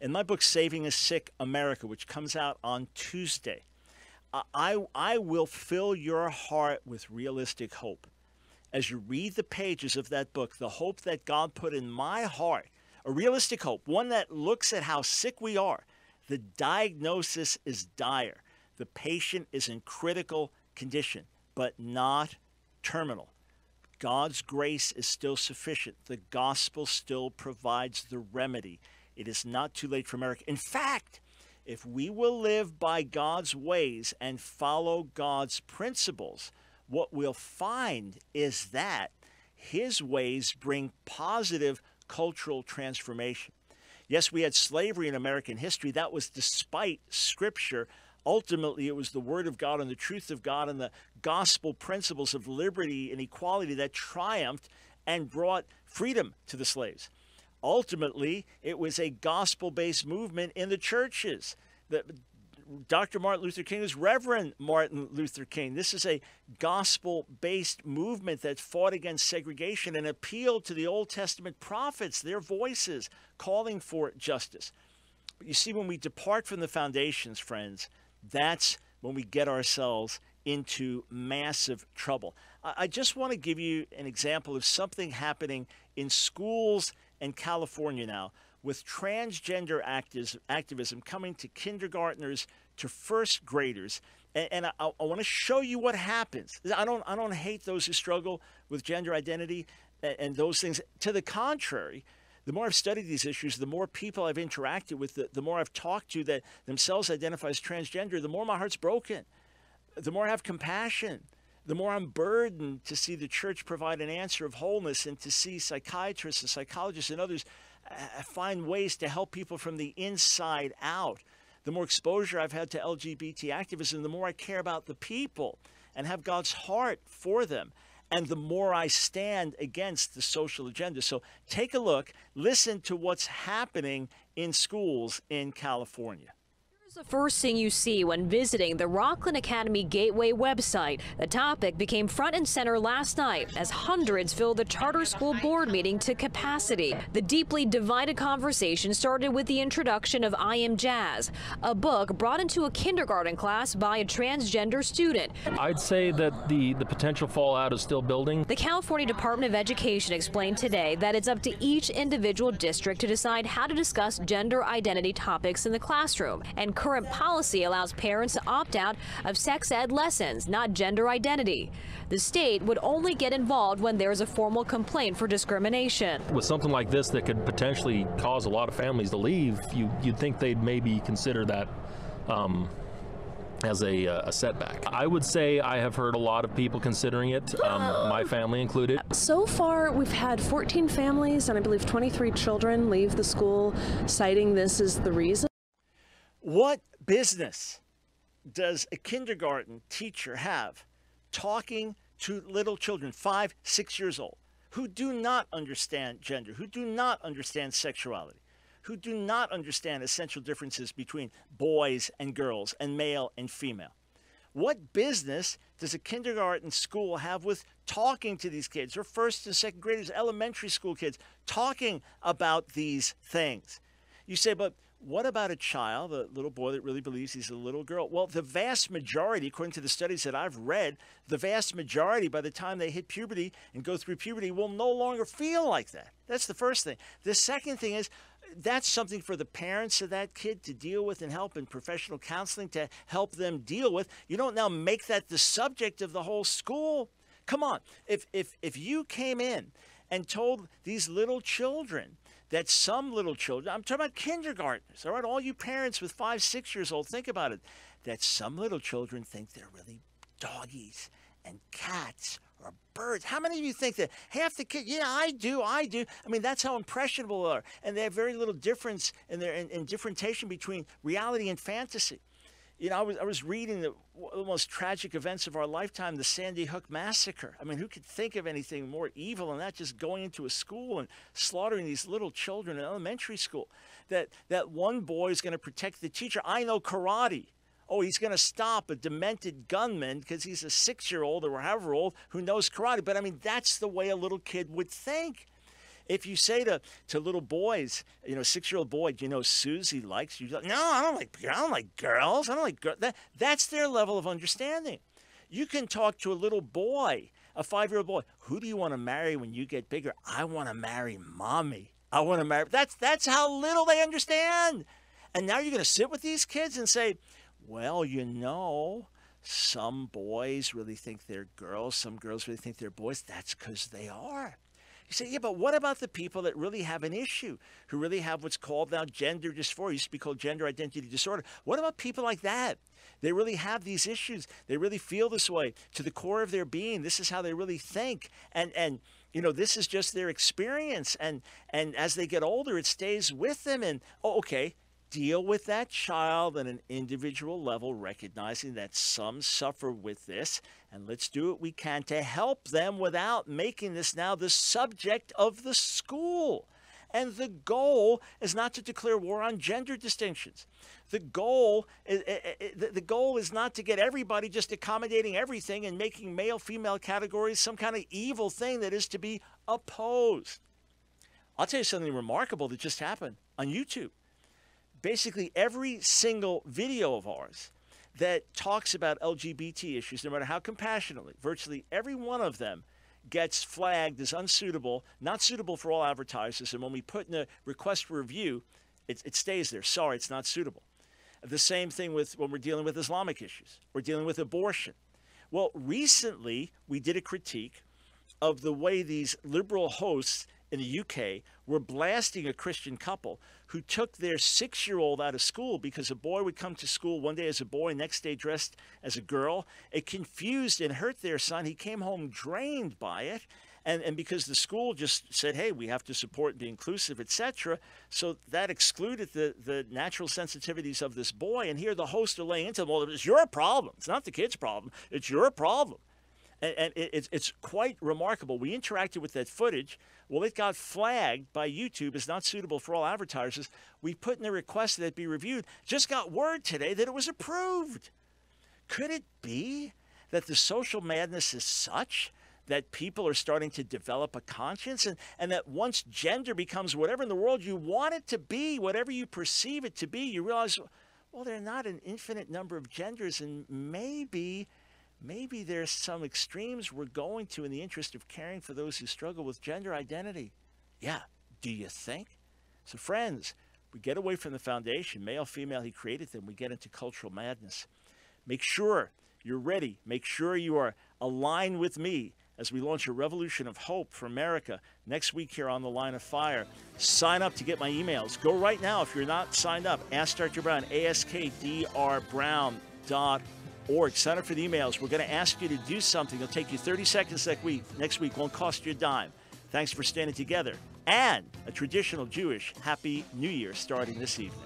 In my book, Saving a Sick America, which comes out on Tuesday, I will fill your heart with realistic hope. As you read the pages of that book, the hope that God put in my heart, a realistic hope, one that looks at how sick we are. The diagnosis is dire. The patient is in critical condition, but not terminal. God's grace is still sufficient. The gospel still provides the remedy. It is not too late for America. In fact, if we will live by God's ways and follow God's principles, what we'll find is that his ways bring positive cultural transformation. Yes, we had slavery in American history. That was despite Scripture. Ultimately, it was the Word of God and the truth of God and the gospel principles of liberty and equality that triumphed and brought freedom to the slaves. Ultimately, it was a gospel-based movement in the churches. Dr. Martin Luther King is Reverend Martin Luther King. This is a gospel-based movement that fought against segregation and appealed to the Old Testament prophets, their voices calling for justice. But you see, when we depart from the foundations, friends, that's when we get ourselves into massive trouble. I just want to give you an example of something happening in schools in California now, with transgender activism coming to kindergartners to first graders. And I want to show you what happens. I don't hate those who struggle with gender identity and those things. To the contrary, the more I've studied these issues, the more people I've interacted with, the more I've talked to that themselves identify as transgender, the more my heart's broken. The more I have compassion. The more I'm burdened to see the church provide an answer of wholeness and to see psychiatrists and psychologists and others find ways to help people from the inside out. The more exposure I've had to LGBT activism, the more I care about the people and have God's heart for them, and the more I stand against the social agenda. So take a look, listen to what's happening in schools in California. The first thing you see when visiting the Rockland Academy Gateway website. The topic became front and center last night as hundreds filled the charter school board meeting to capacity. The deeply divided conversation started with the introduction of I Am Jazz, a book brought into a kindergarten class by a transgender student. I'd say that the potential fallout is still building. The California Department of Education explained today that it's up to each individual district to decide how to discuss gender identity topics in the classroom, and current policy allows parents to opt out of sex ed lessons, not gender identity. The state would only get involved when there's a formal complaint for discrimination. With something like this that could potentially cause a lot of families to leave, you'd think they'd maybe consider that as a setback. I would say I have heard a lot of people considering it, my family included. So far, we've had 14 families and I believe 23 children leave the school citing this as the reason. What business does a kindergarten teacher have talking to little children, 5, 6 years old, who do not understand gender, who do not understand sexuality, who do not understand essential differences between boys and girls and male and female? What business does a kindergarten school have with talking to these kids, or first and second graders, elementary school kids, talking about these things? You say, but what about a child, a little boy that really believes he's a little girl? Well, the vast majority, according to the studies that I've read, the vast majority, by the time they hit puberty and go through puberty, will no longer feel like that. That's the first thing. The second thing is, that's something for the parents of that kid to deal with and help in professional counseling to help them deal with. You don't now make that the subject of the whole school. Come on. If you came in and told these little children that some little children, I'm talking about kindergartners, all right, all you parents with 5, 6 years old, think about it, that some little children think they're really doggies and cats or birds. How many of you think that? Half the kids, yeah, I do. I mean, that's how impressionable they are. And they have very little difference in their differentiation between reality and fantasy. You know, I was reading the most tragic events of our lifetime, the Sandy Hook massacre. I mean, who could think of anything more evil than that, just going into a school and slaughtering these little children in elementary school? That one boy is going to protect the teacher. I know karate. Oh, he's going to stop a demented gunman because he's a 6-year-old or however old who knows karate. But, I mean, that's the way a little kid would think. If you say to little boys, 6-year-old boy, do you know Susie likes you? No, I don't like girls. I don't like girls. That's their level of understanding. You can talk to a little boy, a 5-year-old boy. Who do you want to marry when you get bigger? I want to marry mommy. I want to marry. That's how little they understand. And now you're going to sit with these kids and say, well, some boys really think they're girls. Some girls really think they're boys. That's because they are. You say, yeah, but what about the people that really have an issue, who really have what's called now gender dysphoria? It used to be called gender identity disorder. What about people like that? They really have these issues. They really feel this way to the core of their being. This is how they really think. And this is just their experience. And as they get older, it stays with them. And, okay, deal with that child at an individual level, recognizing that some suffer with this, and let's do what we can to help them without making this now the subject of the school. And the goal is not to declare war on gender distinctions. The goal is not to get everybody just accommodating everything and making male-female categories some kind of evil thing that is to be opposed. I'll tell you something remarkable that just happened on YouTube. Basically, every single video of ours that talks about LGBT issues, no matter how compassionately, virtually every one of them gets flagged as unsuitable, not suitable for all advertisers. And when we put in a request for review, it stays there. Sorry, it's not suitable. The same thing with when we're dealing with Islamic issues. We're dealing with abortion. Well, recently, we did a critique of the way these liberal hosts in the UK were blasting a Christian couple who took their 6-year-old out of school because a boy would come to school one day as a boy, next day dressed as a girl. It confused and hurt their son. He came home drained by it. And because the school just said, hey, we have to support and be inclusive, etc. So that excluded the natural sensitivities of this boy. And here the hosts are laying into them, well, it's your problem. It's not the kid's problem. It's your problem. And it's quite remarkable. We interacted with that footage. Well, it got flagged by YouTube as not suitable for all advertisers. We put in a request that it be reviewed. Just got word today that it was approved. Could it be that the social madness is such that people are starting to develop a conscience and that once gender becomes whatever in the world you want it to be, whatever you perceive it to be, you realize, well, there are not an infinite number of genders, and maybe there's some extremes we're going to in the interest of caring for those who struggle with gender identity. Yeah, do you think? So friends, we get away from the foundation, male, female, he created them. We get into cultural madness. Make sure you're ready. Make sure you are aligned with me as we launch a revolution of hope for America next week here on The Line of Fire. Sign up to get my emails. Go right now if you're not signed up. Ask Dr. Brown, askdrbrown.org. Sign up for the emails. We're going to ask you to do something. It'll take you 30 seconds next week. Won't cost you a dime. Thanks for standing together. And a traditional Jewish Happy New Year starting this evening.